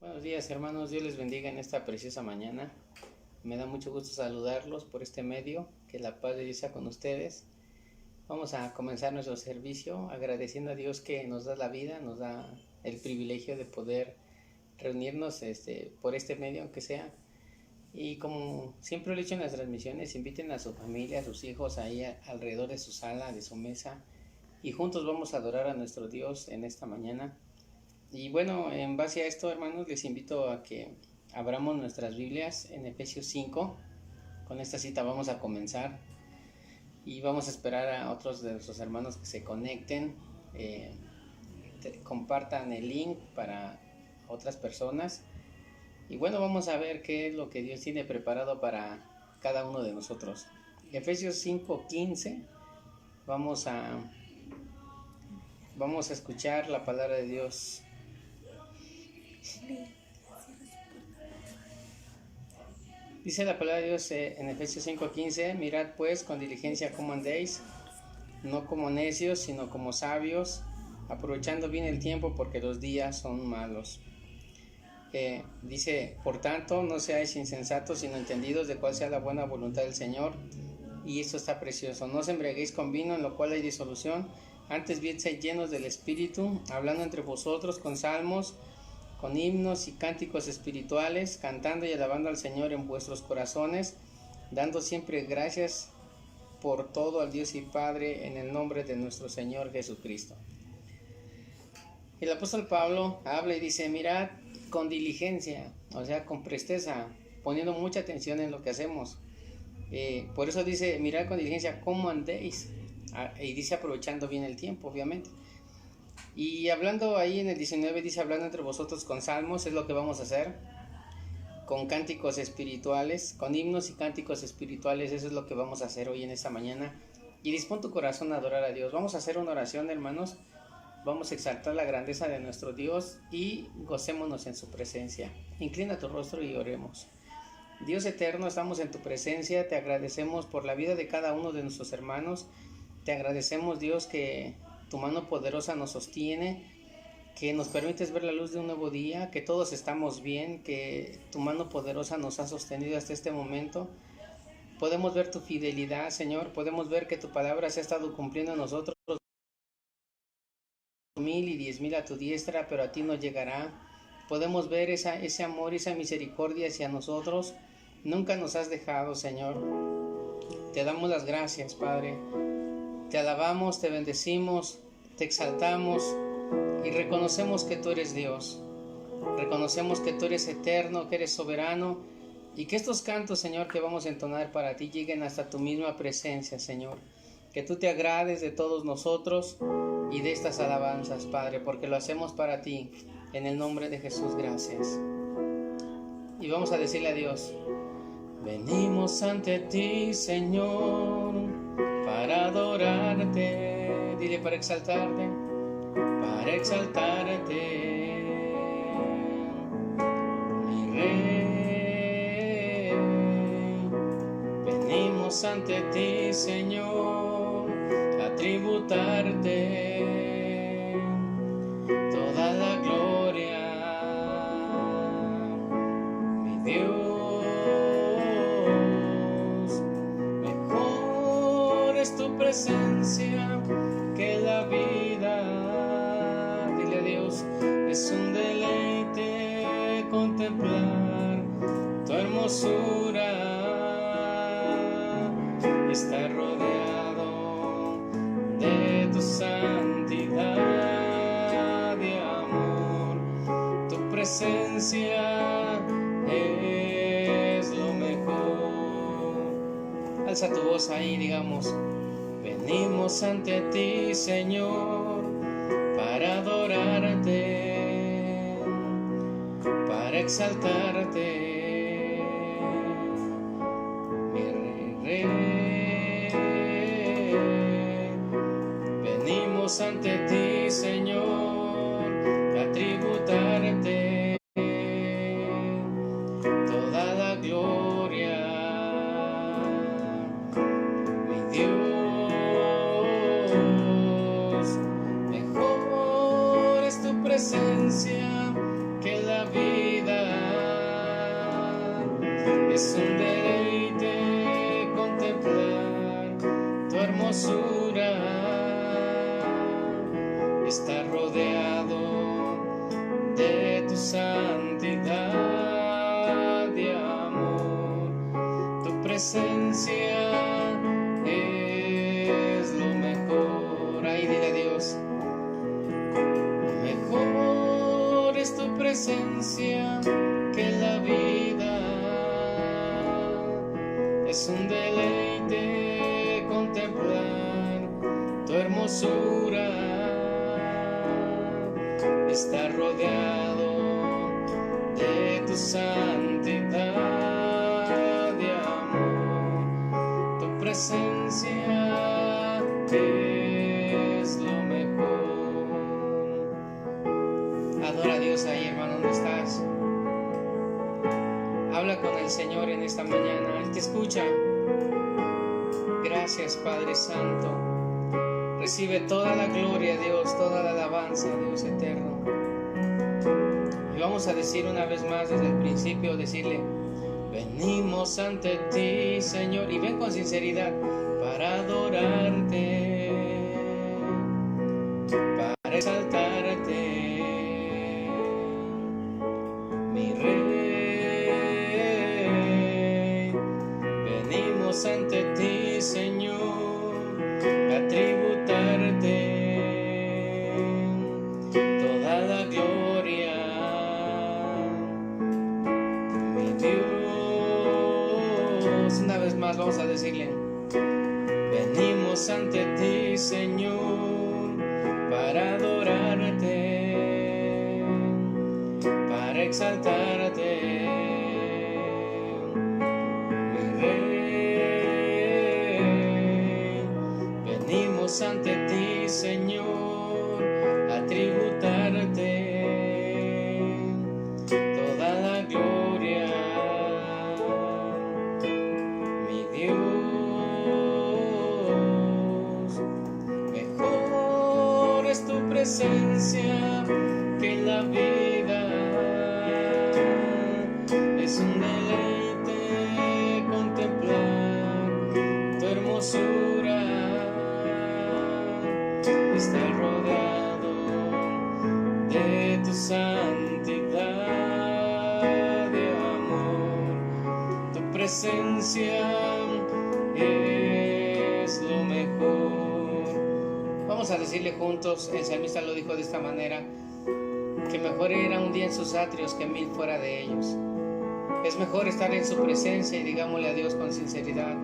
Buenos días, hermanos, Dios les bendiga en esta preciosa mañana. Me da mucho gusto saludarlos por este medio, que la paz de Dios sea con ustedes. Vamos a comenzar nuestro servicio agradeciendo a Dios que nos da la vida, nos da el privilegio de poder reunirnos por este medio, aunque sea. Y como siempre lo he dicho en las transmisiones, inviten a su familia, a sus hijos ahí alrededor de su sala, de su mesa, y juntos vamos a adorar a nuestro Dios en esta mañana. Y bueno, en base a esto, hermanos, les invito a que abramos nuestras Biblias en Efesios 5. Con esta cita vamos a comenzar y vamos a esperar a otros de nuestros hermanos que se conecten, compartan el link para otras personas. Y bueno, vamos a ver qué es lo que Dios tiene preparado para cada uno de nosotros. Efesios 5:15, vamos a escuchar la palabra de Dios. Dice la palabra de Dios en Efesios 5:15: mirad pues con diligencia cómo andéis, no como necios, sino como sabios, aprovechando bien el tiempo, porque los días son malos. Dice, por tanto, no seáis insensatos, sino entendidos de cuál sea la buena voluntad del Señor. Y esto está precioso: no os embriaguéis con vino, en lo cual hay disolución, antes bien sed llenos del Espíritu, hablando entre vosotros con salmos, con himnos y cánticos espirituales, cantando y alabando al Señor en vuestros corazones, dando siempre gracias por todo al Dios y Padre, en el nombre de nuestro Señor Jesucristo. El apóstol Pablo habla y dice, mirad con diligencia, o sea, con presteza, poniendo mucha atención en lo que hacemos. Por eso dice, mirad con diligencia cómo andéis, y dice aprovechando bien el tiempo, obviamente. Y hablando ahí en el 19, dice, hablando entre vosotros con salmos, es lo que vamos a hacer, con cánticos espirituales, con himnos y cánticos espirituales, eso es lo que vamos a hacer hoy en esta mañana. Y dispón tu corazón a adorar a Dios. Vamos a hacer una oración, hermanos, vamos a exaltar la grandeza de nuestro Dios y gocémonos en su presencia. Inclina tu rostro y oremos. Dios eterno, estamos en tu presencia, te agradecemos por la vida de cada uno de nuestros hermanos, te agradecemos, Dios, que tu mano poderosa nos sostiene, que nos permites ver la luz de un nuevo día, que todos estamos bien, que tu mano poderosa nos ha sostenido hasta este momento. Podemos ver tu fidelidad, Señor, podemos ver que tu palabra se ha estado cumpliendo en nosotros. 1000 y 10,000 a tu diestra, pero a ti no llegará. Podemos ver ese amor y esa misericordia hacia nosotros. Nunca nos has dejado, Señor. Te damos las gracias, Padre. Te alabamos, te bendecimos, te exaltamos y reconocemos que tú eres Dios. Reconocemos que tú eres eterno, que eres soberano, y que estos cantos, Señor, que vamos a entonar para ti lleguen hasta tu misma presencia, Señor. Que tú te agrades de todos nosotros y de estas alabanzas, Padre, porque lo hacemos para ti. En el nombre de Jesús, gracias. Y vamos a decirle a Dios, venimos ante ti, Señor, para adorarte, dile, para exaltarte, mi Rey. Venimos ante ti, Señor, a tributarte toda la gloria, mi Dios. Mejor es tu presencia que la vida. Dile a Dios, es un deleite contemplar tu hermosura. Está rodeado de tu santidad y amor. Tu presencia es lo mejor. Alza tu voz ahí, digamos, venimos ante ti, Señor, para adorarte, para exaltarte, mi Rey. Venimos ante ti, Señor, a tributarte toda la gloria, mi Dios. Mejor es tu presencia que la vida. Es un deleite contemplar tu hermosura. Está rodeado de tu santidad y amor. Tu presencia es lo mejor. Ay, dile a Dios. Mejor es tu presencia que la vida. Es un deleite contemplar tu hermosura. Está rodeado de tu santidad y amor. Tu presencia es lo mejor. Adora a Dios ahí, hermano, ¿dónde estás? Habla con el Señor en esta mañana, Él te escucha. Gracias, Padre Santo. Recibe toda la gloria, Dios, toda la alabanza, Dios eterno. Y vamos a decir una vez más desde el principio, decirle: venimos ante ti, Señor, y ven con sinceridad para adorarte, para exaltarte, mi Rey. Venimos ante ti, Señor, a tributarte toda la gloria, mi Dios. Una vez más vamos a decirle: venimos ante ti, Señor, para adorarte, para exaltarte, mi Rey. Venimos ante ti, Señor, a tributarte toda la gloria, mi Dios. Mejor es tu presencia que la vida. Es un deleite contemplar tu hermosura. Está rodeado de tu santidad y amor. Tu presencia es lo mejor. Vamos a decirle juntos, el salmista lo dijo de esta manera: que mejor era un día en sus atrios que 1000 fuera de ellos. Es mejor estar en su presencia, y digámosle a Dios con sinceridad,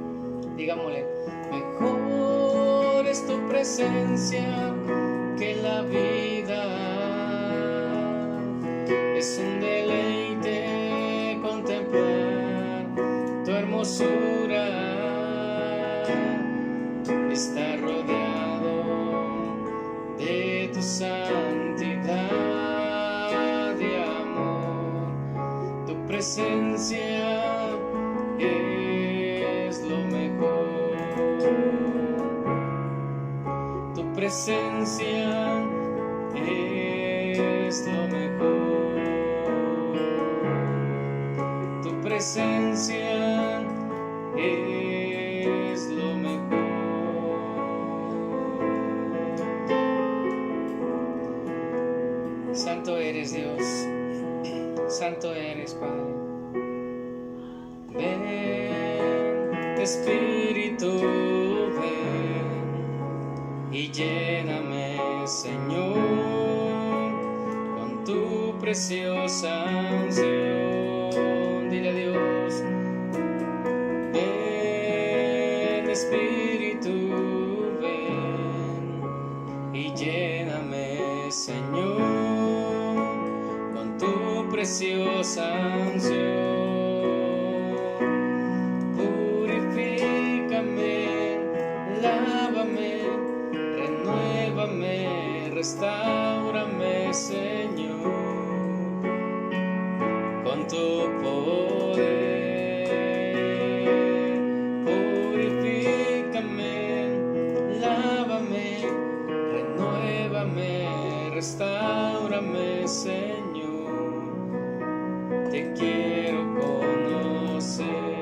digámosle: mejor es tu presencia que la vida. Es un deleite contemplar tu hermosura. Está rodeado de tu santidad y amor. Tu presencia es lo mejor. Tu presencia es lo mejor. Tu presencia es lo mejor. Santo eres, Dios. Santo eres, Padre. Ven, Espíritu, ven y lléname, Señor, con tu preciosa unción. Dile a Dios: ven, Espíritu, ven y lléname, Señor, con tu preciosa unción. Purifícame, lávame, renuévame, restáurame, Señor, con tu poder. Purifícame, lávame, renuévame, restáurame, Señor. Te quiero conocer.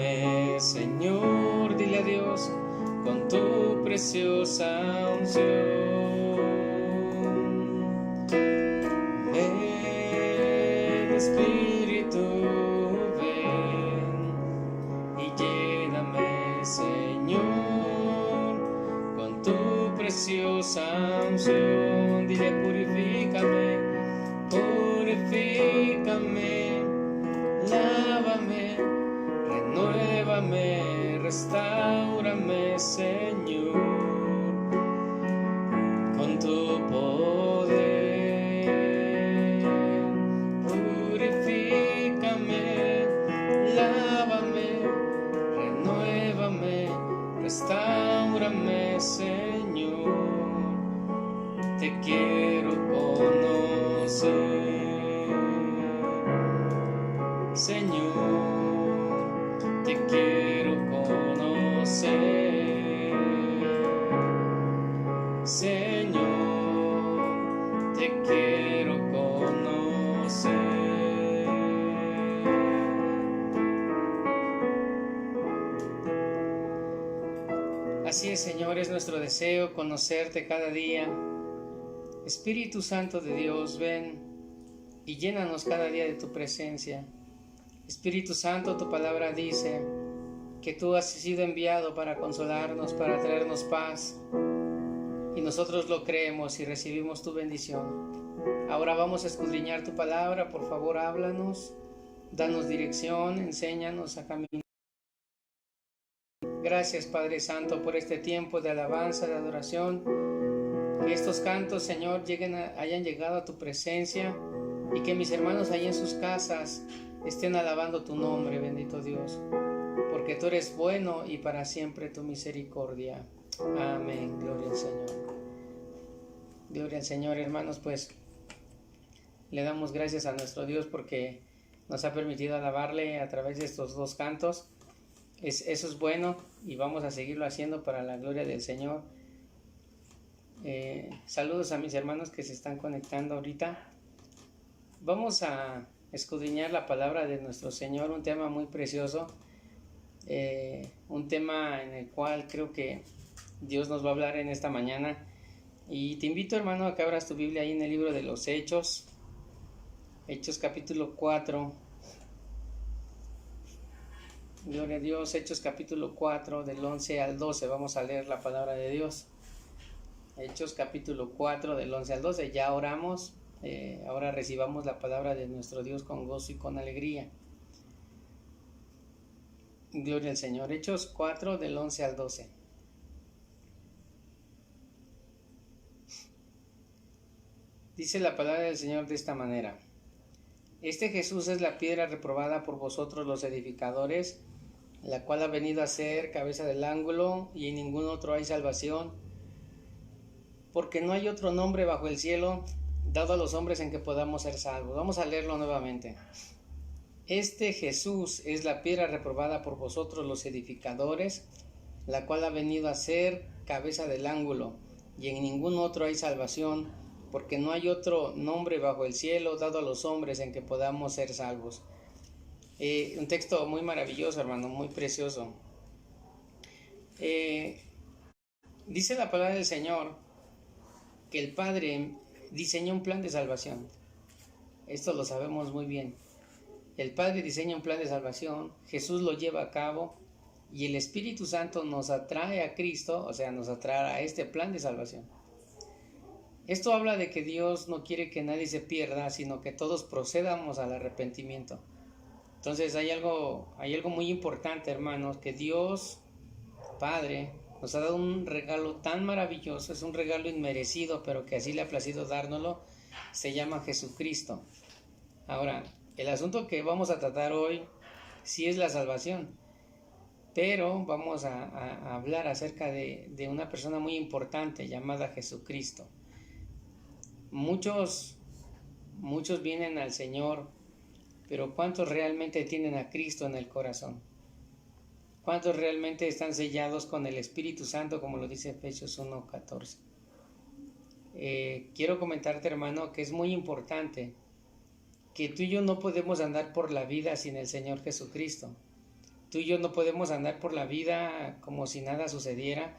lléname, Señor, dile a Dios, con tu preciosa unción. Ven, Espíritu, ven y lléname, Señor, con tu preciosa unción. Dile, purifícame, purifícame, lávame, renuévame, restáurame, Señor, con tu poder. Purifícame, lávame, renuévame, restáurame, Señor. Te quiero conocer, Señor, te quiero conocer, Señor, te quiero conocer. Así es, Señor, es nuestro deseo conocerte cada día. Espíritu Santo de Dios, ven y llénanos cada día de tu presencia. Espíritu Santo, tu palabra dice que tú has sido enviado para consolarnos, para traernos paz, y nosotros lo creemos y recibimos tu bendición. Ahora vamos a escudriñar tu palabra. Por favor, háblanos, danos dirección, enséñanos a caminar. Gracias, Padre Santo, por este tiempo de alabanza, de adoración. Que estos cantos, Señor, hayan llegado a tu presencia, y que mis hermanos allá en sus casas estén alabando tu nombre, bendito Dios, porque tú eres bueno y para siempre tu misericordia. Amén. Gloria al Señor. Gloria al Señor, hermanos. Pues le damos gracias a nuestro Dios porque nos ha permitido alabarle a través de estos dos cantos. Eso es bueno y vamos a seguirlo haciendo para la gloria del Señor. Saludos a mis hermanos que se están conectando ahorita. Vamos a escudriñar la palabra de nuestro Señor, un tema muy precioso, un tema en el cual creo que Dios nos va a hablar en esta mañana. Y te invito, hermano, a que abras tu Biblia ahí en el libro de los Hechos, Hechos capítulo 4. Gloria a Dios. Hechos capítulo 4 del 11 al 12, vamos a leer la palabra de Dios. Hechos capítulo 4 del 11 al 12, ya oramos, ahora recibamos la palabra de nuestro Dios con gozo y con alegría. Gloria al Señor. Hechos 4 del 11 al 12. Dice la palabra del Señor de esta manera: Este Jesús es la piedra reprobada por vosotros los edificadores, la cual ha venido a ser cabeza del ángulo, y en ningún otro hay salvación, porque no hay otro nombre bajo el cielo dado a los hombres en que podamos ser salvos. Vamos a leerlo nuevamente. Este Jesús es la piedra reprobada por vosotros los edificadores, la cual ha venido a ser cabeza del ángulo, y en ningún otro hay salvación, porque no hay otro nombre bajo el cielo dado a los hombres en que podamos ser salvos. Un texto muy maravilloso, hermano, muy precioso. Dice la palabra del Señor que el Padre diseñó un plan de salvación. Esto lo sabemos muy bien. El Padre diseña un plan de salvación, Jesús lo lleva a cabo, y el Espíritu Santo nos atrae a Cristo, o sea, nos atrae a este plan de salvación. Esto habla de que Dios no quiere que nadie se pierda, sino que todos procedamos al arrepentimiento. Entonces hay algo muy importante, hermanos, que Dios Padre nos ha dado un regalo tan maravilloso, es un regalo inmerecido, pero que así le ha placido dárnoslo, se llama Jesucristo. Ahora, el asunto que vamos a tratar hoy sí es la salvación, pero vamos a hablar acerca de una persona muy importante llamada Jesucristo. Muchos vienen al Señor, pero ¿cuántos realmente tienen a Cristo en el corazón? ¿Cuántos realmente están sellados con el Espíritu Santo, como lo dice Efesios 1:14? Quiero comentarte, hermano, que es muy importante que tú y yo no podemos andar por la vida sin el Señor Jesucristo. Tú y yo no podemos andar por la vida como si nada sucediera,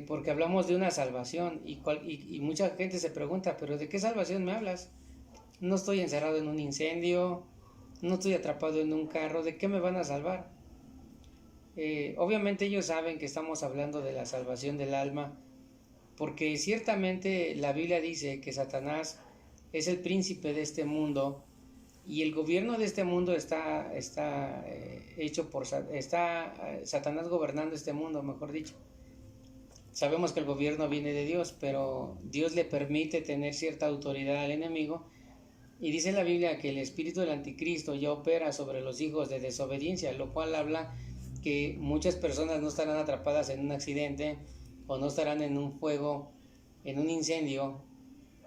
porque hablamos de una salvación y mucha gente se pregunta, pero ¿de qué salvación me hablas? No estoy encerrado en un incendio, no estoy atrapado en un carro, ¿de qué me van a salvar? Obviamente ellos saben que estamos hablando de la salvación del alma, porque ciertamente la Biblia dice que Satanás es el príncipe de este mundo y el gobierno de este mundo está hecho por Satanás gobernando este mundo, mejor dicho. Sabemos que el gobierno viene de Dios, pero Dios le permite tener cierta autoridad al enemigo. Y dice la Biblia que el espíritu del anticristo ya opera sobre los hijos de desobediencia, lo cual habla que muchas personas no estarán atrapadas en un accidente o no estarán en un fuego, en un incendio,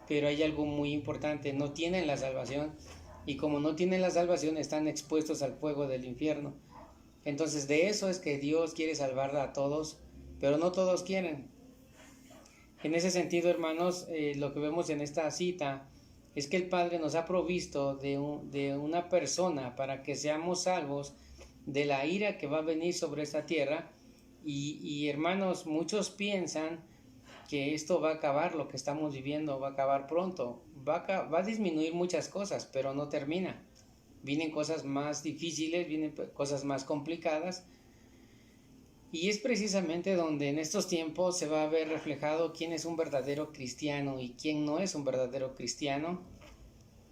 pero hay algo muy importante: no tienen la salvación, y como no tienen la salvación están expuestos al fuego del infierno. Entonces de eso es que Dios quiere salvar a todos, pero no todos quieren. En ese sentido, hermanos, lo que vemos en esta cita es que el Padre nos ha provisto de una persona para que seamos salvos de la ira que va a venir sobre esta tierra. Y hermanos, muchos piensan que esto va a acabar, lo que estamos viviendo va a acabar pronto, va a disminuir muchas cosas, pero no termina. Vienen cosas más difíciles, vienen cosas más complicadas, y es precisamente donde en estos tiempos se va a ver reflejado quién es un verdadero cristiano y quién no es un verdadero cristiano.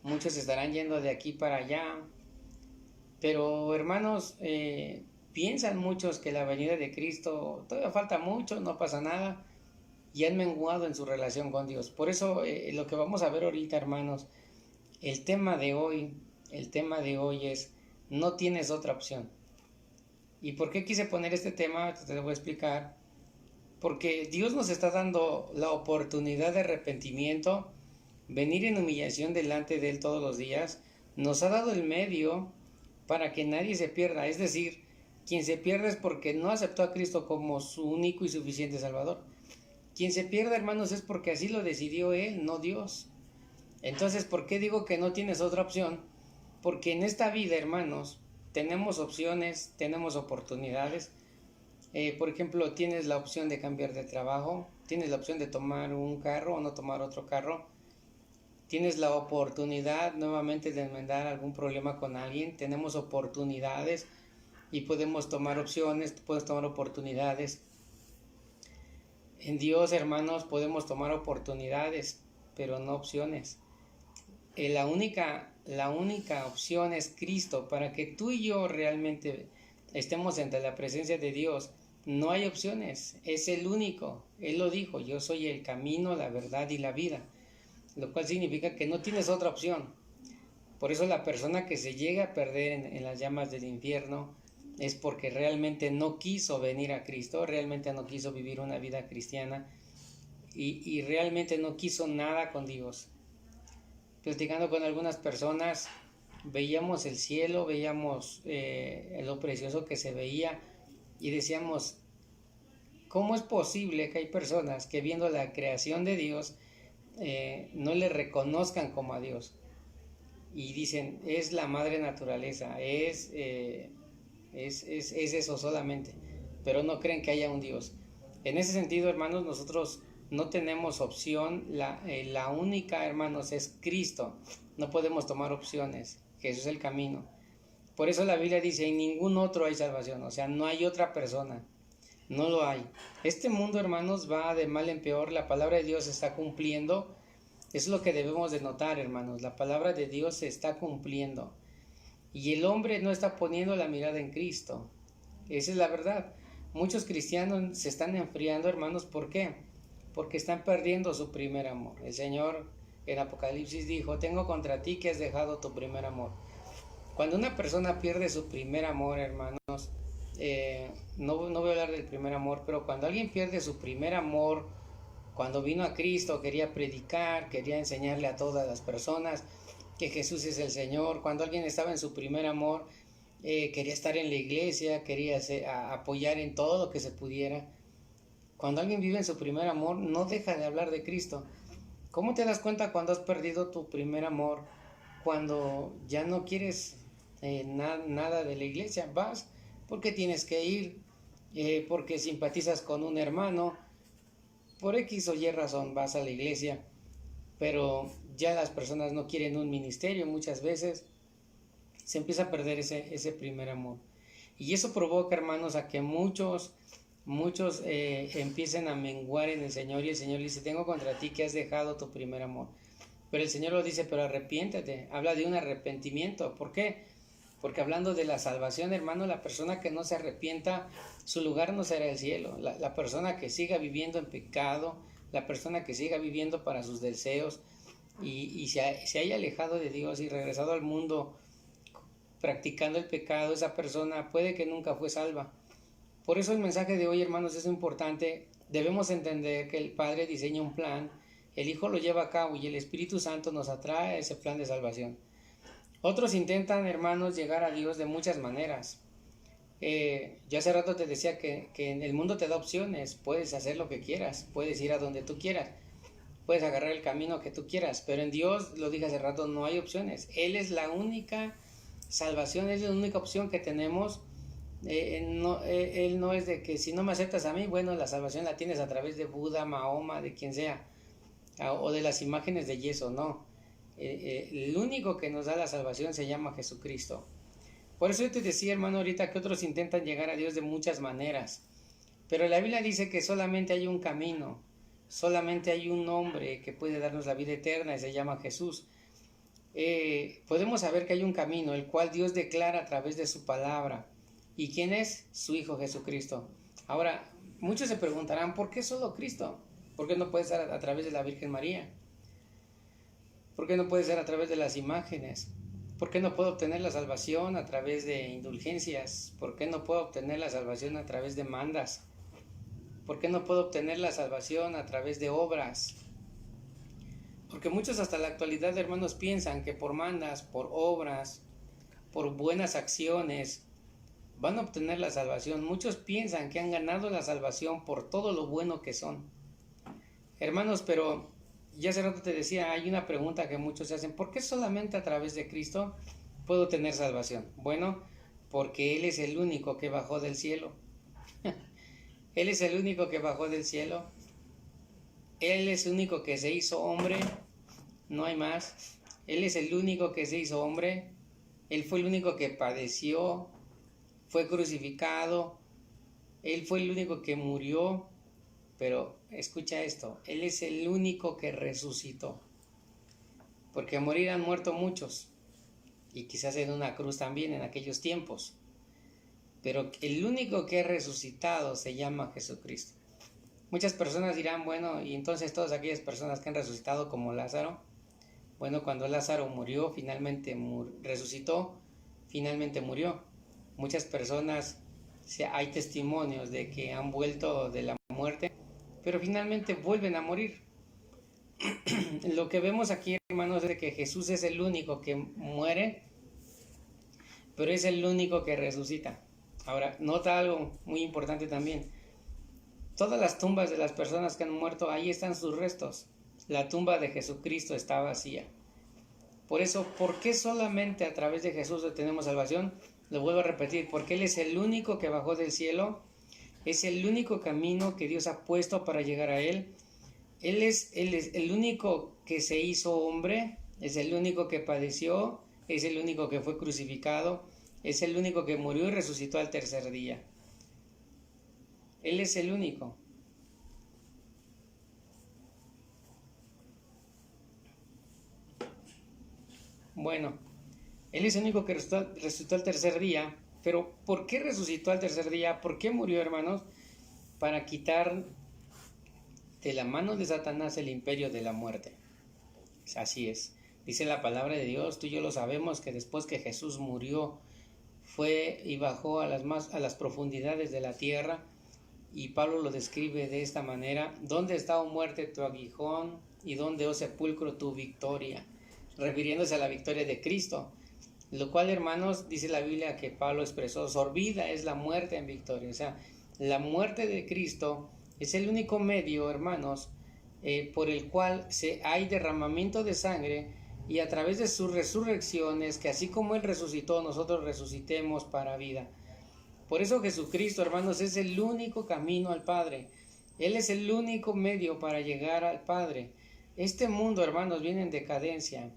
Muchos estarán yendo de aquí para allá, pero hermanos, piensan muchos que la venida de Cristo todavía falta mucho, no pasa nada, y han menguado en su relación con Dios. Por eso lo que vamos a ver ahorita, hermanos, el tema de hoy es: no tienes otra opción. ¿Y por qué quise poner este tema? Te lo voy a explicar. Porque Dios nos está dando la oportunidad de arrepentimiento, venir en humillación delante de Él todos los días. Nos ha dado el medio para que nadie se pierda. Es decir, quien se pierde es porque no aceptó a Cristo como su único y suficiente Salvador. Quien se pierde, hermanos, es porque así lo decidió Él, no Dios. Entonces, ¿por qué digo que no tienes otra opción? Porque en esta vida, hermanos, tenemos opciones, tenemos oportunidades. Por ejemplo, tienes la opción de cambiar de trabajo, tienes la opción de tomar un carro o no tomar otro carro, tienes la oportunidad nuevamente de enmendar algún problema con alguien. Tenemos oportunidades y podemos tomar opciones, puedes tomar oportunidades. En Dios, hermanos, podemos tomar oportunidades, pero no opciones. La única opción es Cristo. Para que tú y yo realmente estemos ante la presencia de Dios, no hay opciones, es el único. Él lo dijo: yo soy el camino, la verdad y la vida, lo cual significa que no tienes otra opción. Por eso la persona que se llega a perder en las llamas del infierno es porque realmente no quiso venir a Cristo, realmente no quiso vivir una vida cristiana y realmente no quiso nada con Dios. Platicando con algunas personas, veíamos el cielo, veíamos lo precioso que se veía y decíamos: ¿cómo es posible que hay personas que viendo la creación de Dios no le reconozcan como a Dios? Y dicen: es la madre naturaleza, es eso solamente, pero no creen que haya un Dios. En ese sentido, hermanos, nosotros no tenemos opción. La única, hermanos, es Cristo. No podemos tomar opciones. Jesús es el camino. Por eso la Biblia dice: en ningún otro hay salvación. O sea, no hay otra persona. No lo hay. Este mundo, hermanos, va de mal en peor. La palabra de Dios se está cumpliendo. Eso es lo que debemos de notar, hermanos. La palabra de Dios se está cumpliendo. Y el hombre no está poniendo la mirada en Cristo. Esa es la verdad. Muchos cristianos se están enfriando, hermanos. ¿Por qué? Porque están perdiendo su primer amor. El Señor en Apocalipsis dijo: tengo contra ti que has dejado tu primer amor. Cuando una persona pierde su primer amor, hermanos, no voy a hablar del primer amor, pero cuando alguien pierde su primer amor, cuando vino a Cristo, quería predicar, quería enseñarle a todas las personas que Jesús es el Señor. Cuando alguien estaba en su primer amor, quería estar en la iglesia, quería apoyar en todo lo que se pudiera. Cuando alguien vive en su primer amor, no deja de hablar de Cristo. ¿Cómo te das cuenta cuando has perdido tu primer amor? Cuando ya no quieres nada de la iglesia. Vas porque tienes que ir, porque simpatizas con un hermano, por X o Y razón vas a la iglesia, pero ya las personas no quieren un ministerio. Muchas veces se empieza a perder ese primer amor, y eso provoca, hermanos, a que muchos empiecen a menguar en el Señor, y el Señor dice: tengo contra ti que has dejado tu primer amor. Pero el Señor lo dice: pero arrepiéntete. Habla de un arrepentimiento. ¿Por qué? Porque hablando de la salvación, hermano, la persona que no se arrepienta, su lugar no será el cielo. La persona que siga viviendo en pecado, la persona que siga viviendo para sus deseos y se haya alejado de Dios y regresado al mundo practicando el pecado, esa persona puede que nunca fue salva. Por eso el mensaje de hoy, hermanos, es importante. Debemos entender que el Padre diseña un plan, el Hijo lo lleva a cabo y el Espíritu Santo nos atrae a ese plan de salvación. Otros intentan, hermanos, llegar a Dios de muchas maneras. Yo hace rato te decía que en el mundo te da opciones. Puedes hacer lo que quieras, puedes ir a donde tú quieras, puedes agarrar el camino que tú quieras, pero en Dios, lo dije hace rato, no hay opciones. Él es la única salvación, es la única opción que tenemos. Él no es de que si no me aceptas a mí, bueno, la salvación la tienes a través de Buda, Mahoma, de quien sea, o de las imágenes de yeso. No, el único que nos da la salvación se llama Jesucristo. Por eso yo te decía, hermano, ahorita que otros intentan llegar a Dios de muchas maneras, pero la Biblia dice que solamente hay un camino, solamente hay un hombre que puede darnos la vida eterna, y se llama Jesús. Podemos saber que hay un camino, el cual Dios declara a través de su palabra. ¿Y quién es? Su Hijo Jesucristo. Ahora, muchos se preguntarán: ¿por qué solo Cristo? ¿Por qué no puede ser a través de la Virgen María? ¿Por qué no puede ser a través de las imágenes? ¿Por qué no puedo obtener la salvación a través de indulgencias? ¿Por qué no puedo obtener la salvación a través de mandas? ¿Por qué no puedo obtener la salvación a través de obras? Porque muchos hasta la actualidad, hermanos, piensan que por mandas, por obras, por buenas acciones, van a obtener la salvación. Muchos piensan que han ganado la salvación por todo lo bueno que son. Hermanos, pero ya hace rato te decía, hay una pregunta que muchos se hacen: ¿por qué solamente a través de Cristo puedo tener salvación? Bueno, porque Él es el único que bajó del cielo. Él es el único que bajó del cielo. Él es el único que se hizo hombre, no hay más. Él es el único que se hizo hombre. Él fue el único que padeció, fue crucificado. Él fue el único que murió. Pero escucha esto: Él es el único que resucitó. Porque a morir han muerto muchos, y quizás en una cruz también en aquellos tiempos. Pero el único que ha resucitado se llama Jesucristo. Muchas personas dirán: bueno, y entonces todas aquellas personas que han resucitado como Lázaro. Bueno, cuando Lázaro murió, finalmente resucitó, finalmente murió. Muchas personas, hay testimonios de que han vuelto de la muerte, pero finalmente vuelven a morir. Lo que vemos aquí, hermanos, es de que Jesús es el único que muere, pero es el único que resucita. Ahora, nota algo muy importante también: todas las tumbas de las personas que han muerto, ahí están sus restos. La tumba de Jesucristo está vacía. Por eso, ¿por qué solamente a través de Jesús tenemos salvación? Lo vuelvo a repetir: porque Él es el único que bajó del cielo. Es el único camino que Dios ha puesto para llegar a Él. Él es el único que se hizo hombre, es el único que padeció, es el único que fue crucificado, es el único que murió y resucitó al tercer día. Él es el único. Bueno, Él es el único que resucitó al tercer día. Pero ¿por qué resucitó al tercer día? ¿Por qué murió, hermanos? Para quitar de la mano de Satanás el imperio de la muerte. Así es. Dice la palabra de Dios, tú y yo lo sabemos, que después que Jesús murió, fue y bajó a las profundidades de la tierra. Y Pablo lo describe de esta manera: ¿dónde está, oh muerte, tu aguijón? ¿Y dónde, oh sepulcro, tu victoria? Refiriéndose a la victoria de Cristo. Lo cual, hermanos, dice la Biblia que Pablo expresó: sorbida es la muerte en victoria. O sea, la muerte de Cristo es el único medio, hermanos, por el cual hay derramamiento de sangre y a través de sus resurrecciones, que así como Él resucitó, nosotros resucitemos para vida. Por eso Jesucristo, hermanos, es el único camino al Padre. Él es el único medio para llegar al Padre. Este mundo, hermanos, viene en decadencia,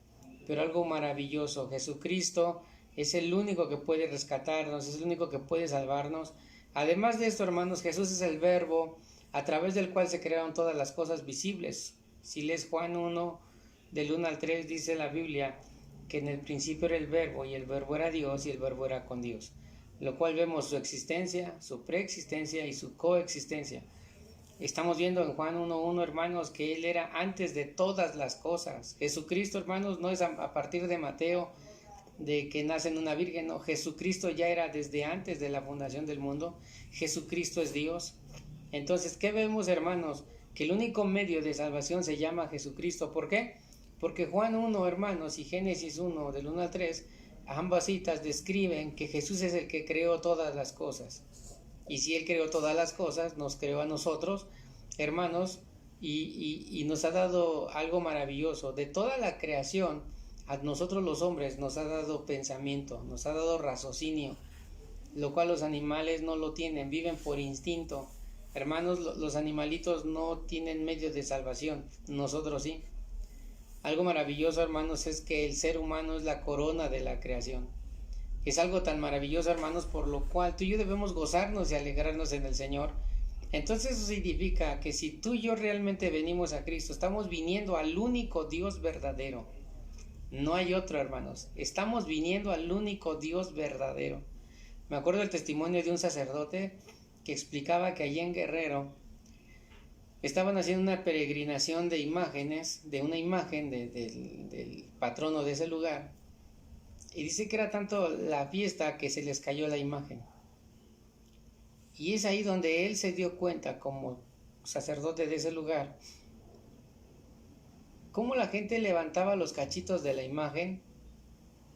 pero algo maravilloso. Jesucristo es el único que puede rescatarnos, es el único que puede salvarnos. Además de esto, hermanos, Jesús es el Verbo a través del cual se crearon todas las cosas visibles. Si lees Juan 1, del 1 al 3, dice la Biblia que en el principio era el Verbo, y el Verbo era Dios, y el Verbo era con Dios. Lo cual vemos su existencia, su preexistencia y su coexistencia. Estamos viendo en Juan 1.1, hermanos, que Él era antes de todas las cosas. Jesucristo, hermanos, no es a partir de Mateo, de que nace en una virgen, no. Jesucristo ya era desde antes de la fundación del mundo. Jesucristo es Dios. Entonces, ¿qué vemos, hermanos? Que el único medio de salvación se llama Jesucristo. ¿Por qué? Porque Juan 1, hermanos, y Génesis 1, del 1 al 3, ambas citas describen que Jesús es el que creó todas las cosas. Y si Él creó todas las cosas, nos creó a nosotros, hermanos, y nos ha dado algo maravilloso. De toda la creación, a nosotros los hombres nos ha dado pensamiento, nos ha dado raciocinio, lo cual los animales no lo tienen, viven por instinto. Hermanos, los animalitos no tienen medios de salvación, nosotros sí. Algo maravilloso, hermanos, es que el ser humano es la corona de la creación. Es algo tan maravilloso, hermanos, por lo cual tú y yo debemos gozarnos y alegrarnos en el Señor. Entonces eso significa que si tú y yo realmente venimos a Cristo, estamos viniendo al único Dios verdadero. No hay otro, hermanos. Estamos viniendo al único Dios verdadero. Me acuerdo del testimonio de un sacerdote que explicaba que allí en Guerrero estaban haciendo una peregrinación de imágenes, de una imagen del patrono de ese lugar. Y dice que era tanto la fiesta que se les cayó la imagen. Y es ahí donde él se dio cuenta, como sacerdote de ese lugar, cómo la gente levantaba los cachitos de la imagen.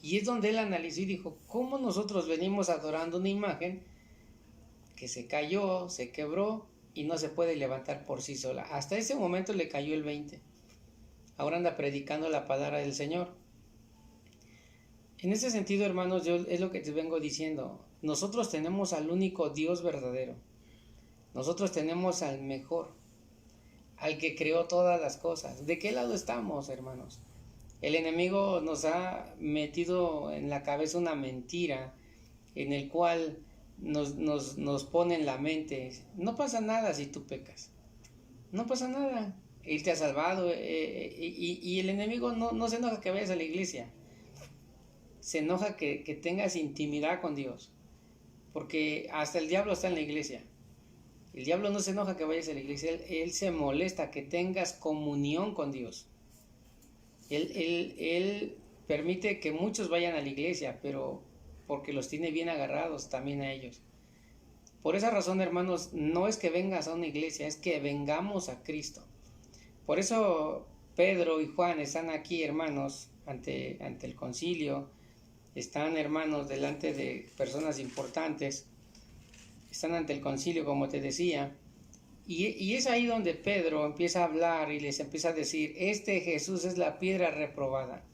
Y es donde él analizó y dijo, ¿cómo nosotros venimos adorando una imagen que se cayó, se quebró y no se puede levantar por sí sola? Hasta ese momento le cayó el 20. Ahora anda predicando la palabra del Señor. En ese sentido, hermanos, yo es lo que te vengo diciendo. Nosotros tenemos al único Dios verdadero. Nosotros tenemos al mejor, al que creó todas las cosas. ¿De qué lado estamos, hermanos? El enemigo nos ha metido en la cabeza una mentira en el cual nos pone en la mente, no pasa nada si tú pecas. No pasa nada. Él te ha salvado y el enemigo no se enoja que vayas a la iglesia. Se enoja que tengas intimidad con Dios, porque hasta el diablo está en la iglesia. El diablo no se enoja que vayas a la iglesia, él se molesta que tengas comunión con Dios. Él permite que muchos vayan a la iglesia, pero porque los tiene bien agarrados también a ellos. Por esa razón, hermanos, no es que vengas a una iglesia, es que vengamos a Cristo. Por eso Pedro y Juan están aquí, hermanos, ante el concilio. Están, hermanos, delante de personas importantes, están ante el concilio, como te decía, y es ahí donde Pedro empieza a hablar y les empieza a decir, este Jesús es la piedra reprobada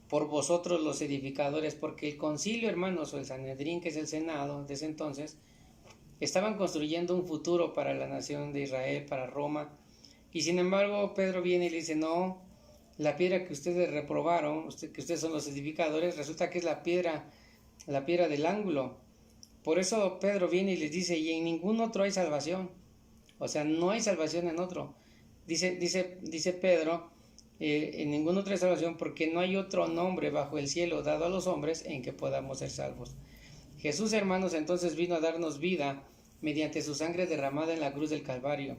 por vosotros los edificadores, porque el concilio, hermanos, o el Sanedrín, que es el Senado de ese entonces, estaban construyendo un futuro para la nación de Israel, para Roma, y sin embargo Pedro viene y le dice, no, la piedra que ustedes reprobaron, que ustedes son los edificadores, resulta que es la piedra del ángulo. Por eso Pedro viene y les dice, y en ningún otro hay salvación. O sea, no hay salvación en otro. Dice Pedro, en ningún otro hay salvación porque no hay otro nombre bajo el cielo dado a los hombres en que podamos ser salvos. Jesús, hermanos, entonces vino a darnos vida mediante su sangre derramada en la cruz del Calvario.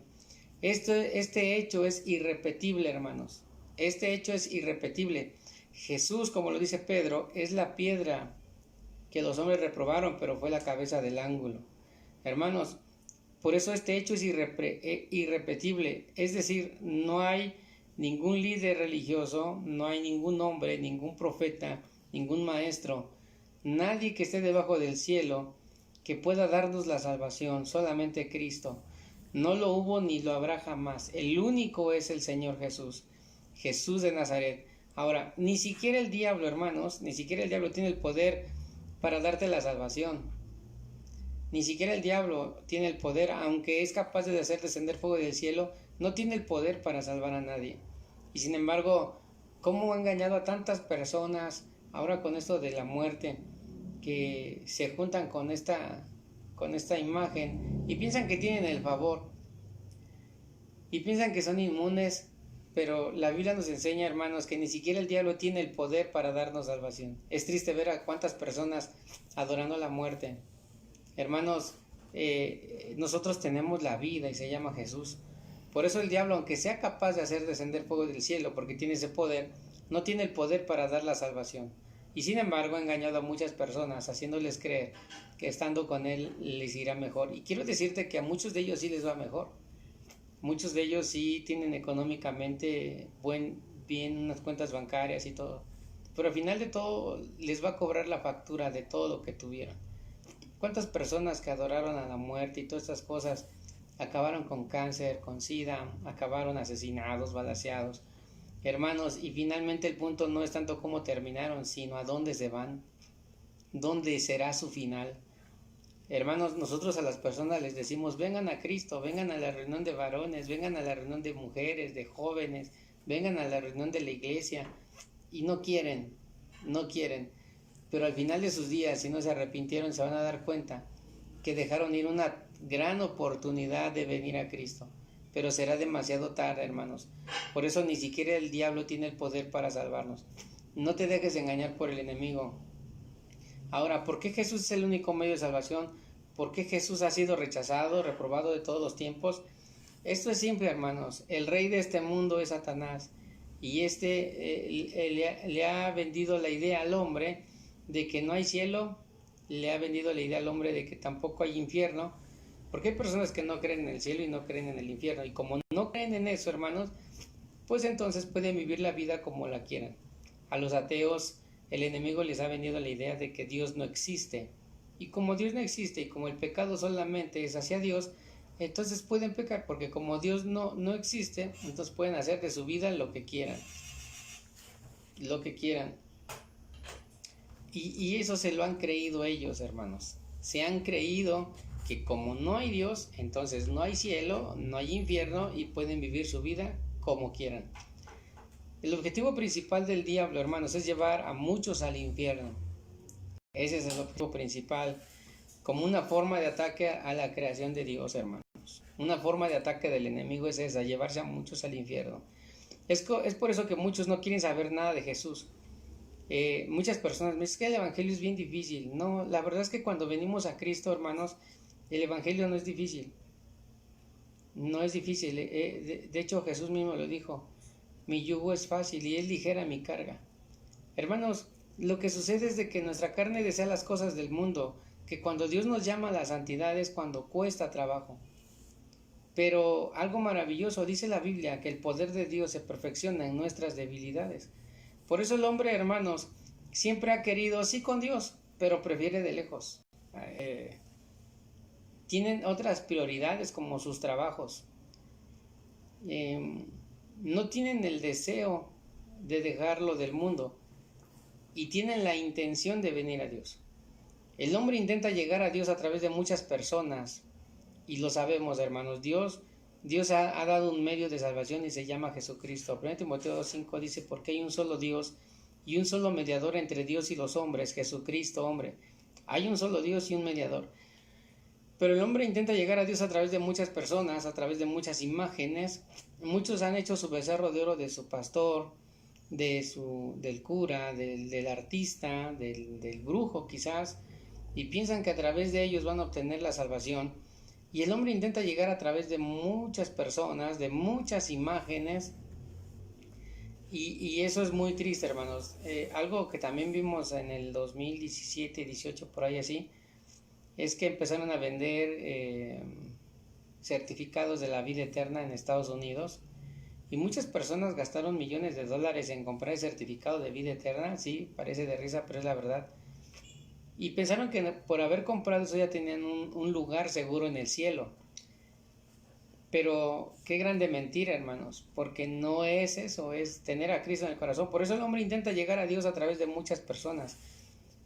Este hecho es irrepetible, hermanos. Este hecho es irrepetible. Jesús, como lo dice Pedro, es la piedra que los hombres reprobaron, pero fue la cabeza del ángulo. Hermanos, por eso este hecho es irrepetible. Es decir, no hay ningún líder religioso, no hay ningún hombre, ningún profeta, ningún maestro, nadie que esté debajo del cielo que pueda darnos la salvación, solamente Cristo. No lo hubo ni lo habrá jamás. El único es el Señor Jesús. Jesús de Nazaret. Ahora, ni siquiera el diablo, hermanos, ni siquiera el diablo tiene el poder para darte la salvación. Ni siquiera el diablo tiene el poder, aunque es capaz de hacer descender fuego del cielo, no tiene el poder para salvar a nadie. Y sin embargo, ¿cómo ha engañado a tantas personas ahora con esto de la muerte, que se juntan con esta imagen y piensan que tienen el favor y piensan que son inmunes? Pero la Biblia nos enseña, hermanos, que ni siquiera el diablo tiene el poder para darnos salvación. Es triste ver a cuántas personas adorando la muerte. Hermanos, nosotros tenemos la vida y se llama Jesús. Por eso el diablo, aunque sea capaz de hacer descender fuego del cielo, porque tiene ese poder, no tiene el poder para dar la salvación. Y sin embargo ha engañado a muchas personas, haciéndoles creer que estando con él les irá mejor. Y quiero decirte que a muchos de ellos sí les va mejor. Muchos de ellos sí tienen económicamente bien unas cuentas bancarias y todo. Pero al final de todo les va a cobrar la factura de todo lo que tuvieron. ¿Cuántas personas que adoraron a la muerte y todas estas cosas acabaron con cáncer, con sida, acabaron asesinados, balaceados? Hermanos, y finalmente el punto no es tanto cómo terminaron, sino a dónde se van, dónde será su final. Hermanos, nosotros a las personas les decimos, vengan a Cristo, vengan a la reunión de varones, vengan a la reunión de mujeres, de jóvenes, vengan a la reunión de la iglesia, y no quieren. Pero al final de sus días, si no se arrepintieron, se van a dar cuenta que dejaron ir una gran oportunidad de venir a Cristo. Pero será demasiado tarde, hermanos. Por eso ni siquiera el diablo tiene el poder para salvarnos. No te dejes engañar por el enemigo. Ahora, ¿por qué Jesús es el único medio de salvación? ¿Por qué Jesús ha sido rechazado, reprobado de todos los tiempos? Esto es simple, hermanos. El rey de este mundo es Satanás. Y le ha vendido la idea al hombre de que no hay cielo. Le ha vendido la idea al hombre de que tampoco hay infierno. Porque hay personas que no creen en el cielo y no creen en el infierno. Y como no creen en eso, hermanos, pues entonces pueden vivir la vida como la quieran. A los ateos, el enemigo les ha vendido la idea de que Dios no existe. Y como Dios no existe y como el pecado solamente es hacia Dios, entonces pueden pecar, porque como Dios no existe, entonces pueden hacer de su vida lo que quieran. Y eso se lo han creído ellos, hermanos. Se han creído que como no hay Dios, entonces no hay cielo, no hay infierno y pueden vivir su vida como quieran. El objetivo principal del diablo, hermanos, es llevar a muchos al infierno. Ese es el objetivo principal, como una forma de ataque a la creación de Dios, hermanos. Una forma de ataque del enemigo es esa, llevarse a muchos al infierno. Es por eso que muchos no quieren saber nada de Jesús. Muchas personas me dicen que el evangelio es bien difícil. No, la verdad es que cuando venimos a Cristo, hermanos, el evangelio no es difícil. No es difícil. De hecho, Jesús mismo lo dijo. Mi yugo es fácil y es ligera mi carga. Hermanos, lo que sucede es de que nuestra carne desea las cosas del mundo, que cuando Dios nos llama a la santidad es cuando cuesta trabajo. Pero algo maravilloso, dice la Biblia, que el poder de Dios se perfecciona en nuestras debilidades. Por eso el hombre, hermanos, siempre ha querido, sí con Dios, pero prefiere de lejos. Tienen otras prioridades como sus trabajos. No tienen el deseo de dejarlo del mundo y tienen la intención de venir a Dios. El hombre intenta llegar a Dios a través de muchas personas y lo sabemos, hermanos. Dios ha dado un medio de salvación y se llama Jesucristo. 1 Timoteo 5 dice, porque hay un solo Dios y un solo mediador entre Dios y los hombres, Jesucristo, hombre. Hay un solo Dios y un mediador. Pero el hombre intenta llegar a Dios a través de muchas personas, a través de muchas imágenes. Muchos han hecho su becerro de oro de su pastor, del cura, del artista, del brujo quizás, y piensan que a través de ellos van a obtener la salvación. Y el hombre intenta llegar a través de muchas personas, de muchas imágenes, y eso es muy triste, hermanos. Algo que también vimos en el 2017, 18, por ahí así, es que empezaron a vender certificados de la vida eterna en Estados Unidos, y muchas personas gastaron millones de dólares en comprar el certificado de vida eterna. Sí, parece de risa, pero es la verdad. Y pensaron que por haber comprado eso ya tenían un lugar seguro en el cielo. Pero qué grande mentira, hermanos, porque no es eso, es tener a Cristo en el corazón. Por eso el hombre intenta llegar a Dios a través de muchas personas,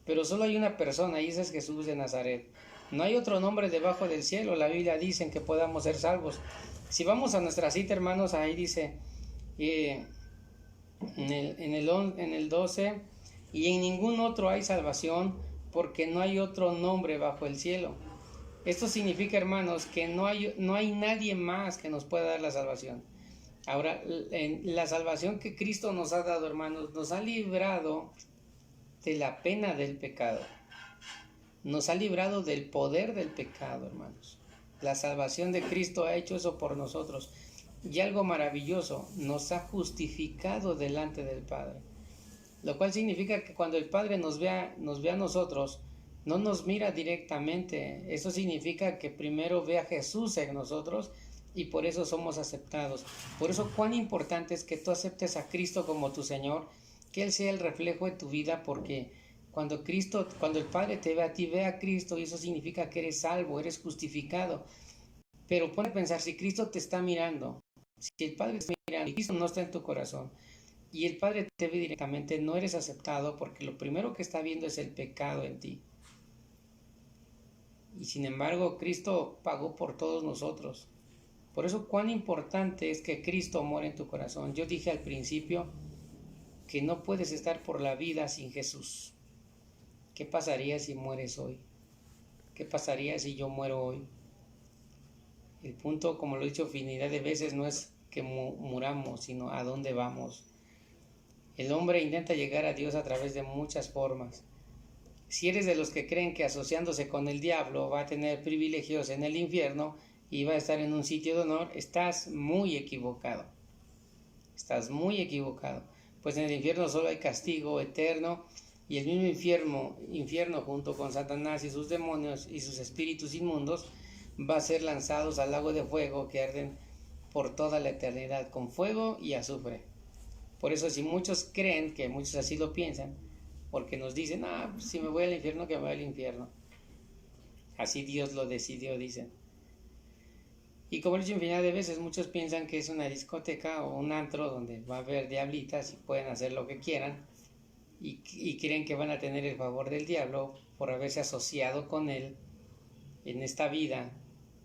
pero solo hay una persona y ese es Jesús de Nazaret. No hay otro nombre debajo del cielo. La Biblia dice que podamos ser salvos. Si vamos a nuestra cita, hermanos, ahí dice en el 12, y en ningún otro hay salvación, porque no hay otro nombre bajo el cielo. Esto significa, hermanos, que no hay nadie más que nos pueda dar la salvación. Ahora, la salvación que Cristo nos ha dado, hermanos, nos ha librado de la pena del pecado. Nos ha librado del poder del pecado, hermanos. La salvación de Cristo ha hecho eso por nosotros. Y algo maravilloso, nos ha justificado delante del Padre. Lo cual significa que cuando el Padre nos ve a nosotros, no nos mira directamente. Eso significa que primero ve a Jesús en nosotros y por eso somos aceptados. Por eso cuán importante es que tú aceptes a Cristo como tu Señor, que Él sea el reflejo de tu vida, porque cuando el Padre te ve a ti, ve a Cristo y eso significa que eres salvo, eres justificado. Pero pon a pensar, si Cristo te está mirando, si el Padre te está mirando y Cristo no está en tu corazón, y el Padre te ve directamente, no eres aceptado porque lo primero que está viendo es el pecado en ti. Y sin embargo, Cristo pagó por todos nosotros. Por eso, cuán importante es que Cristo more en tu corazón. Yo dije al principio que no puedes estar por la vida sin Jesús. ¿Qué pasaría si mueres hoy? ¿Qué pasaría si yo muero hoy? El punto, como lo he dicho infinidad de veces, no es que muramos, sino a dónde vamos. El hombre intenta llegar a Dios a través de muchas formas. Si eres de los que creen que asociándose con el diablo va a tener privilegios en el infierno y va a estar en un sitio de honor, estás muy equivocado. Estás muy equivocado. Pues en el infierno solo hay castigo eterno y el mismo infierno junto con Satanás y sus demonios y sus espíritus inmundos va a ser lanzados al lago de fuego que arden por toda la eternidad con fuego y azufre. Por eso si muchos creen, que muchos así lo piensan, porque nos dicen, si me voy al infierno, que me voy al infierno. Así Dios lo decidió, dicen. Y como he dicho infinidad de veces, muchos piensan que es una discoteca o un antro donde va a haber diablitas y pueden hacer lo que quieran y creen que van a tener el favor del diablo por haberse asociado con él en esta vida,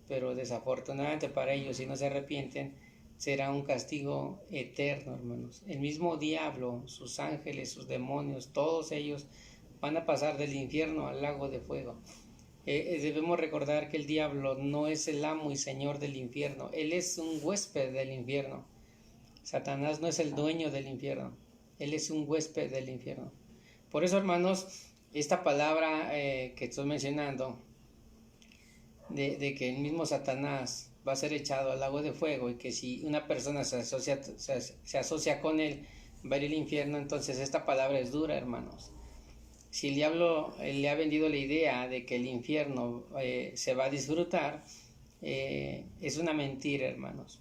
pero desafortunadamente para ellos, si no se arrepienten, será un castigo eterno, hermanos. El mismo diablo, sus ángeles, sus demonios, todos ellos van a pasar del infierno al lago de fuego. Debemos recordar que el diablo no es el amo y señor del infierno, él es un huésped del infierno. Satanás no es el dueño del infierno, él es un huésped del infierno. Por eso, hermanos, esta palabra que estoy mencionando, de que el mismo Satanás va a ser echado al lago de fuego y que si una persona se asocia con él va a ir al infierno, entonces esta palabra es dura, hermanos. Si el diablo le ha vendido la idea de que el infierno se va a disfrutar, es una mentira, hermanos.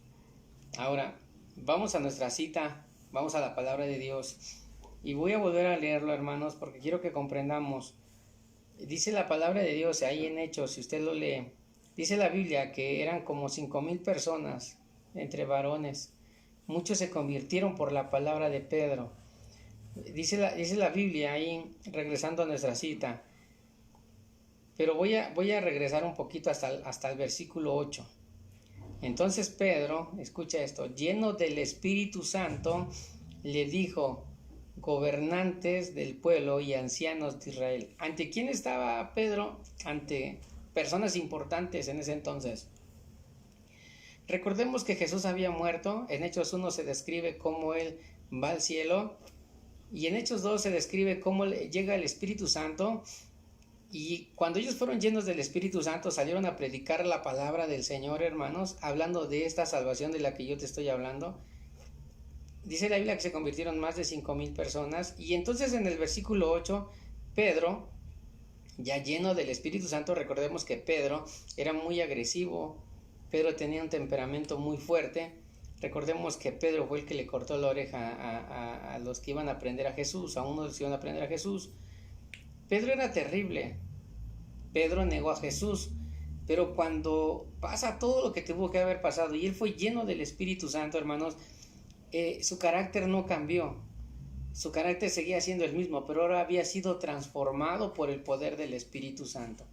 Ahora, vamos a nuestra cita, vamos a la palabra de Dios y voy a volver a leerlo, hermanos, porque quiero que comprendamos. Dice la palabra de Dios ahí en Hechos, si usted lo lee, dice la Biblia que eran como 5,000 personas entre varones. Muchos se convirtieron por la palabra de Pedro. Dice la Biblia ahí, regresando a nuestra cita. Pero voy a regresar un poquito hasta el versículo 8. Entonces Pedro, escucha esto, lleno del Espíritu Santo, le dijo: gobernantes del pueblo y ancianos de Israel. ¿Ante quién estaba Pedro? Ante personas importantes en ese entonces. Recordemos que Jesús había muerto. En Hechos 1 se describe cómo él va al cielo y en Hechos 2 se describe cómo llega el Espíritu Santo, y cuando ellos fueron llenos del Espíritu Santo salieron a predicar la palabra del Señor, hermanos, hablando de esta salvación de la que yo te estoy hablando. Dice la Biblia que se convirtieron más de 5,000 personas. Y entonces en el versículo 8, Pedro, ya lleno del Espíritu Santo, recordemos que Pedro era muy agresivo, Pedro tenía un temperamento muy fuerte. Recordemos que Pedro fue el que le cortó la oreja a los que iban a aprender a Jesús, a uno de los que iban a aprender a Jesús. Pedro era terrible. Pedro negó a Jesús. Pero cuando pasa todo lo que tuvo que haber pasado y él fue lleno del Espíritu Santo, hermanos, su carácter no cambió. Su carácter seguía siendo el mismo, pero ahora había sido transformado por el poder del Espíritu Santo.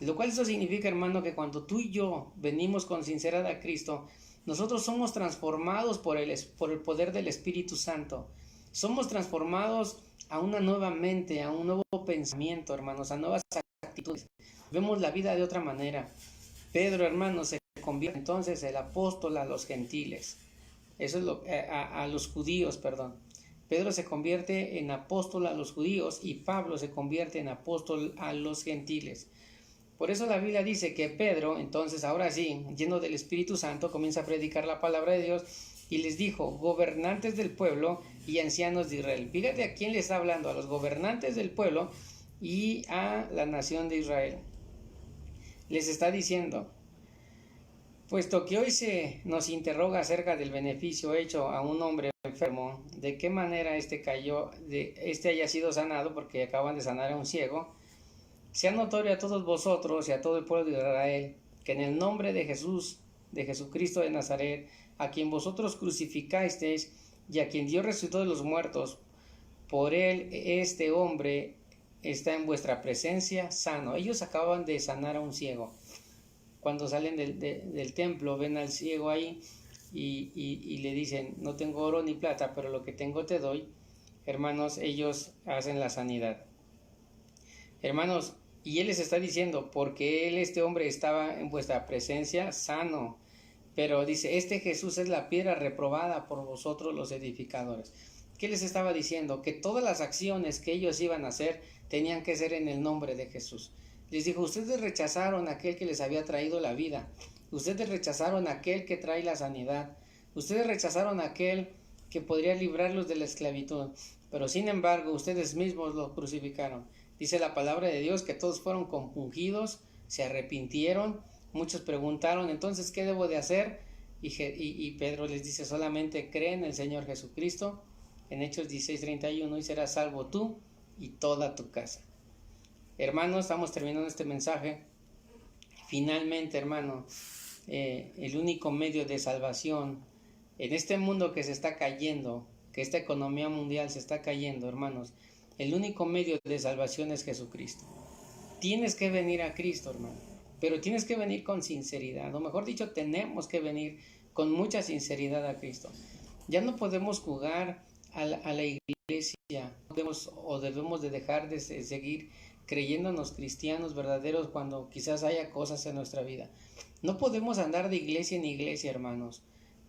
Lo cual eso significa, hermano, que cuando tú y yo venimos con sinceridad a Cristo, nosotros somos transformados por el poder del Espíritu Santo. Somos transformados a una nueva mente, a un nuevo pensamiento, hermanos, a nuevas actitudes. Vemos la vida de otra manera. Pedro, hermano, se convierte entonces el apóstol a los gentiles. Eso es a los judíos, perdón. Pedro se convierte en apóstol a los judíos y Pablo se convierte en apóstol a los gentiles. Por eso la Biblia dice que Pedro, entonces ahora sí, lleno del Espíritu Santo, comienza a predicar la palabra de Dios y les dijo, gobernantes del pueblo y ancianos de Israel. Fíjate a quién le está hablando, a los gobernantes del pueblo y a la nación de Israel. Les está diciendo, puesto que hoy se nos interroga acerca del beneficio hecho a un hombre enfermo, de qué manera este haya sido sanado, porque acaban de sanar a un ciego, sea notorio a todos vosotros y a todo el pueblo de Israel, que en el nombre de Jesús, de Jesucristo de Nazaret, a quien vosotros crucificasteis y a quien Dios resucitó de los muertos, por él este hombre está en vuestra presencia sano. Ellos acaban de sanar a un ciego. Cuando salen del templo, ven al ciego ahí y le dicen, no tengo oro ni plata, pero lo que tengo te doy. Hermanos, ellos hacen la sanidad. Hermanos, y él les está diciendo, porque este hombre estaba en vuestra presencia sano. Pero dice, este Jesús es la piedra reprobada por vosotros los edificadores. ¿Qué les estaba diciendo? Que todas las acciones que ellos iban a hacer tenían que ser en el nombre de Jesús. Les dijo, ustedes rechazaron a aquel que les había traído la vida. Ustedes rechazaron a aquel que trae la sanidad. Ustedes rechazaron a aquel que podría librarlos de la esclavitud. Pero sin embargo, ustedes mismos lo crucificaron. Dice la palabra de Dios que todos fueron compungidos, se arrepintieron. Muchos preguntaron, entonces, ¿qué debo de hacer? Y Pedro les dice, solamente cree en el Señor Jesucristo, en Hechos 16:31, y serás salvo tú y toda tu casa. Hermanos, estamos terminando este mensaje. Finalmente, hermano, el único medio de salvación en este mundo que se está cayendo, que esta economía mundial se está cayendo, hermanos, el único medio de salvación es Jesucristo. Tienes que venir a Cristo, hermano, pero tienes que venir con sinceridad, o mejor dicho, tenemos que venir con mucha sinceridad a Cristo. Ya no podemos jugar a la iglesia, debemos de dejar de seguir creyéndonos cristianos verdaderos cuando quizás haya cosas en nuestra vida. No podemos andar de iglesia en iglesia, hermanos.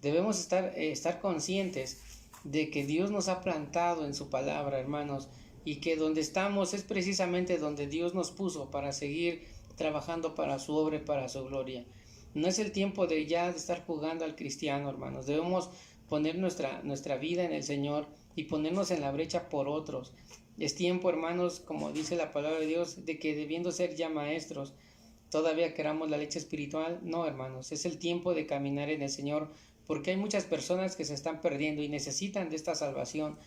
Debemos estar conscientes de que Dios nos ha plantado en su palabra, hermanos, y que donde estamos es precisamente donde Dios nos puso para seguir trabajando para su obra y para su gloria. No es el tiempo de estar jugando al cristiano, hermanos. Debemos poner nuestra vida en el Señor y ponernos en la brecha por otros. Es tiempo, hermanos, como dice la palabra de Dios, de que debiendo ser ya maestros, todavía queramos la leche espiritual. No, hermanos, es el tiempo de caminar en el Señor, porque hay muchas personas que se están perdiendo y necesitan de esta salvación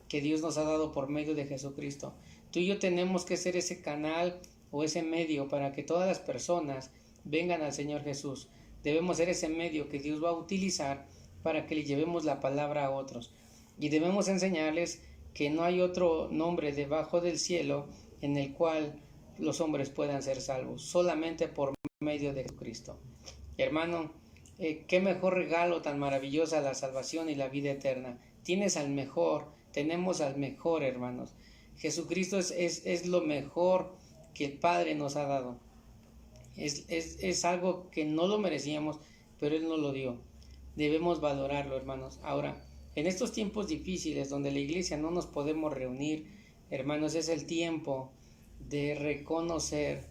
que Dios nos ha dado por medio de Jesucristo. Tú y yo tenemos que ser ese canal o ese medio para que todas las personas vengan al Señor Jesús. Debemos ser ese medio que Dios va a utilizar para que le llevemos la palabra a otros. Y debemos enseñarles que no hay otro nombre debajo del cielo en el cual los hombres puedan ser salvos, solamente por medio de Jesucristo. Hermano, qué mejor regalo tan maravillosa la salvación y la vida eterna. Tienes al mejor, tenemos al mejor, hermanos. Jesucristo es lo mejor que el Padre nos ha dado. Es algo que no lo merecíamos, pero Él nos lo dio. Debemos valorarlo, hermanos. Ahora, en estos tiempos difíciles donde la iglesia no nos podemos reunir, hermanos, es el tiempo de reconocer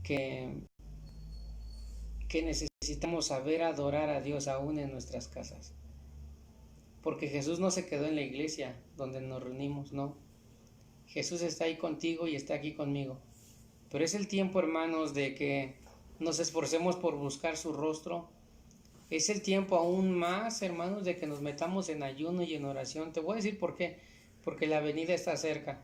que necesitamos saber adorar a Dios aún en nuestras casas. Porque Jesús no se quedó en la iglesia donde nos reunimos, no. Jesús está ahí contigo y está aquí conmigo. Pero es el tiempo, hermanos, de que nos esforcemos por buscar su rostro. Es el tiempo aún más, hermanos, de que nos metamos en ayuno y en oración. Te voy a decir por qué. Porque la venida está cerca.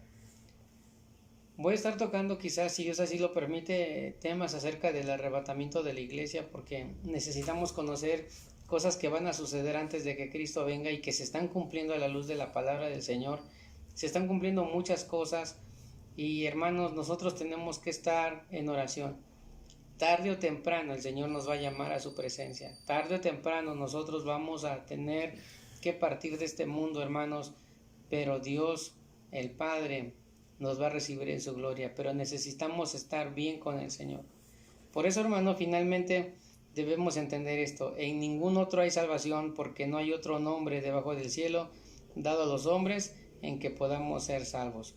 Voy a estar tocando quizás, si Dios así lo permite, temas acerca del arrebatamiento de la iglesia, porque necesitamos conocer cosas que van a suceder antes de que Cristo venga y que se están cumpliendo a la luz de la palabra del Señor. Se están cumpliendo muchas cosas y hermanos, nosotros tenemos que estar en oración. Tarde o temprano el Señor nos va a llamar a su presencia. Tarde o temprano nosotros vamos a tener que partir de este mundo, hermanos, pero Dios, el Padre, nos va a recibir en su gloria, pero necesitamos estar bien con el Señor. Por eso, hermano, finalmente debemos entender esto: en ningún otro hay salvación, porque no hay otro nombre debajo del cielo dado a los hombres en que podamos ser salvos.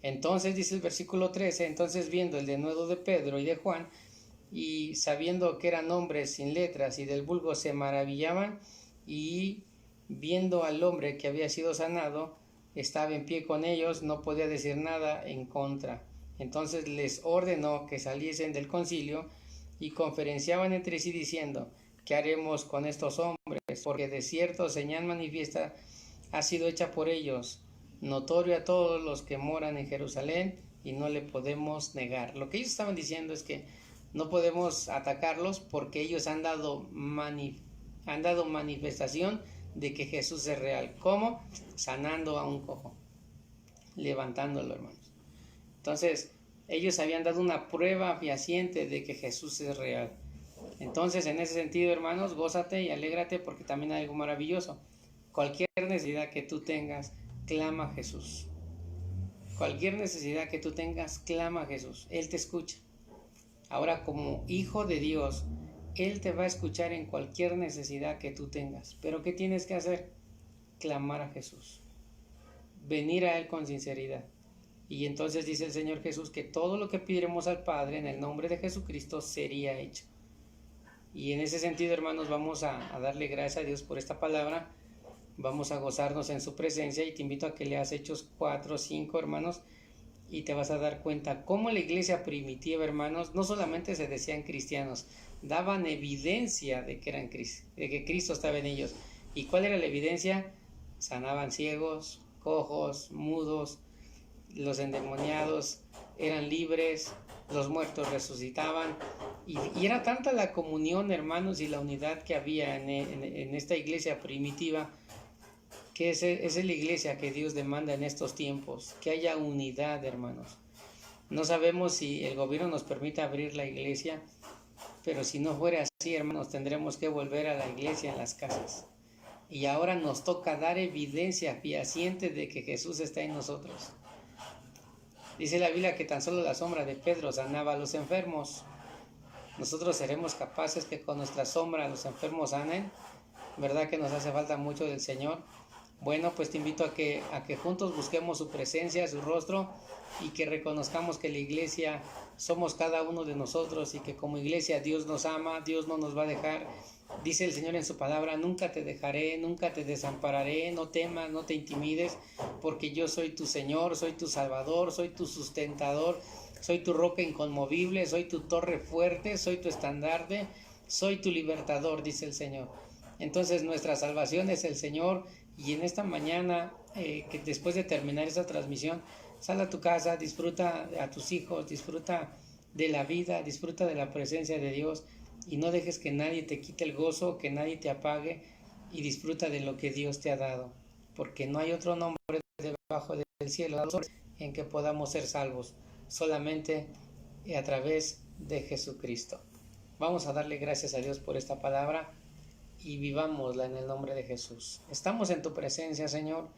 Entonces dice el versículo 13, entonces viendo el denuedo de Pedro y de Juan, y sabiendo que eran hombres sin letras y del vulgo, se maravillaban, y viendo al hombre que había sido sanado, estaba en pie con ellos, no podía decir nada en contra. Entonces les ordenó que saliesen del concilio y conferenciaban entre sí diciendo: ¿qué haremos con estos hombres? Porque de cierto señal manifiesta ha sido hecha por ellos, notorio a todos los que moran en Jerusalén, y no le podemos negar. Lo que ellos estaban diciendo es que no podemos atacarlos porque ellos han dado manifestación de que Jesús es real. ¿Cómo? Sanando a un cojo, levantándolo, hermanos. Entonces, ellos habían dado una prueba fehaciente de que Jesús es real. Entonces, en ese sentido, hermanos, gózate y alégrate, porque también hay algo maravilloso. Cualquier necesidad que tú tengas, clama a Jesús. Cualquier necesidad que tú tengas, clama a Jesús. Él te escucha. Ahora, como hijo de Dios, Él te va a escuchar en cualquier necesidad que tú tengas. Pero ¿qué tienes que hacer? Clamar a Jesús. Venir a Él con sinceridad. Y entonces dice el Señor Jesús que todo lo que pidiremos al Padre en el nombre de Jesucristo sería hecho. Y en ese sentido, hermanos, vamos a darle gracias a Dios por esta palabra. Vamos a gozarnos en su presencia, y te invito a que leas Hechos 4 o 5, hermanos, y te vas a dar cuenta cómo la iglesia primitiva, hermanos, no solamente se decían cristianos, daban evidencia de que eran de que Cristo estaba en ellos. ¿Y cuál era la evidencia? Sanaban ciegos, cojos, mudos, los endemoniados eran libres, los muertos resucitaban, y era tanta la comunión, hermanos, y la unidad que había en esta iglesia primitiva, que esa es la iglesia que Dios demanda en estos tiempos, que haya unidad, hermanos. No sabemos si el gobierno nos permite abrir la iglesia, pero si no fuera así, hermanos, tendremos que volver a la iglesia en las casas. Y ahora nos toca dar evidencia fehaciente de que Jesús está en nosotros. Dice la Biblia que tan solo la sombra de Pedro sanaba a los enfermos. Nosotros seremos capaces que con nuestra sombra los enfermos sanen. ¿Verdad que nos hace falta mucho del Señor? Bueno, pues te invito a que juntos busquemos su presencia, su rostro, y que reconozcamos que la iglesia somos cada uno de nosotros, y que como iglesia Dios nos ama, Dios no nos va a dejar. Dice el Señor en su palabra: nunca te dejaré, nunca te desampararé, no temas, no te intimides, porque yo soy tu Señor, soy tu Salvador, soy tu sustentador, soy tu roca inconmovible, soy tu torre fuerte, soy tu estandarte, soy tu libertador, dice el Señor. Entonces nuestra salvación es el Señor. Y en esta mañana, que después de terminar esa transmisión, sal a tu casa, disfruta a tus hijos, disfruta de la vida, disfruta de la presencia de Dios, y no dejes que nadie te quite el gozo, que nadie te apague, y disfruta de lo que Dios te ha dado, porque no hay otro nombre debajo del cielo en que podamos ser salvos, solamente a través de Jesucristo. Vamos a darle gracias a Dios por esta palabra y vivámosla en el nombre de Jesús. Estamos en tu presencia, Señor.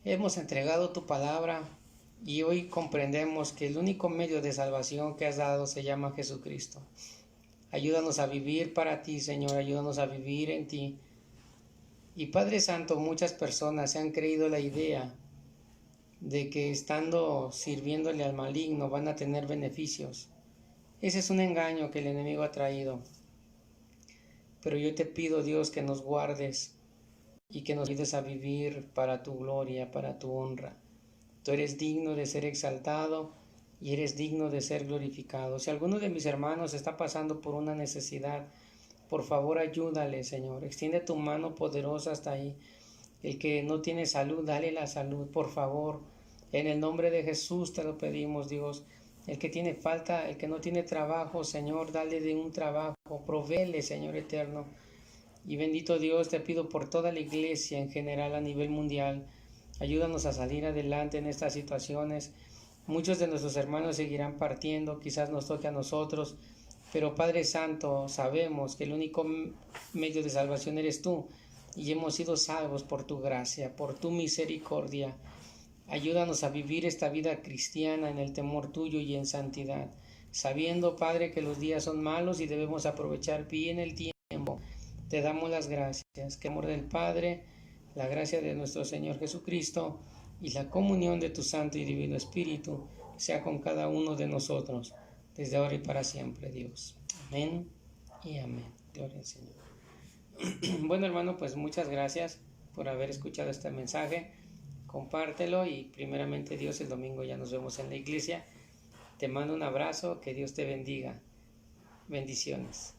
Hemos entregado tu palabra y hoy comprendemos que el único medio de salvación que has dado se llama Jesucristo. Ayúdanos a vivir para ti, Señor. Ayúdanos a vivir en ti. Y Padre Santo, muchas personas se han creído la idea de que estando sirviéndole al maligno van a tener beneficios. Ese es un engaño que el enemigo ha traído. Pero yo te pido, Dios, que nos guardes y que nos ayudes a vivir para tu gloria, para tu honra. Tú eres digno de ser exaltado y eres digno de ser glorificado. Si alguno de mis hermanos está pasando por una necesidad, por favor ayúdale, Señor. Extiende tu mano poderosa hasta ahí. El que no tiene salud, dale la salud, por favor. En el nombre de Jesús te lo pedimos, Dios. El que tiene falta, el que no tiene trabajo, Señor, dale de un trabajo, provéele, Señor eterno. Y bendito Dios, te pido por toda la iglesia en general a nivel mundial. Ayúdanos a salir adelante en estas situaciones. Muchos de nuestros hermanos seguirán partiendo, quizás nos toque a nosotros, pero Padre Santo, sabemos que el único medio de salvación eres tú, y hemos sido salvos por tu gracia, por tu misericordia. Ayúdanos a vivir esta vida cristiana en el temor tuyo y en santidad, sabiendo, Padre, que los días son malos y debemos aprovechar bien el tiempo. Te damos las gracias. Que el amor del Padre, la gracia de nuestro Señor Jesucristo y la comunión de tu Santo y Divino Espíritu sea con cada uno de nosotros, desde ahora y para siempre, Dios. Amén y amén. Gloria al Señor. Bueno, hermano, pues muchas gracias por haber escuchado este mensaje. Compártelo y primeramente Dios, el domingo ya nos vemos en la iglesia. Te mando un abrazo, que Dios te bendiga. Bendiciones.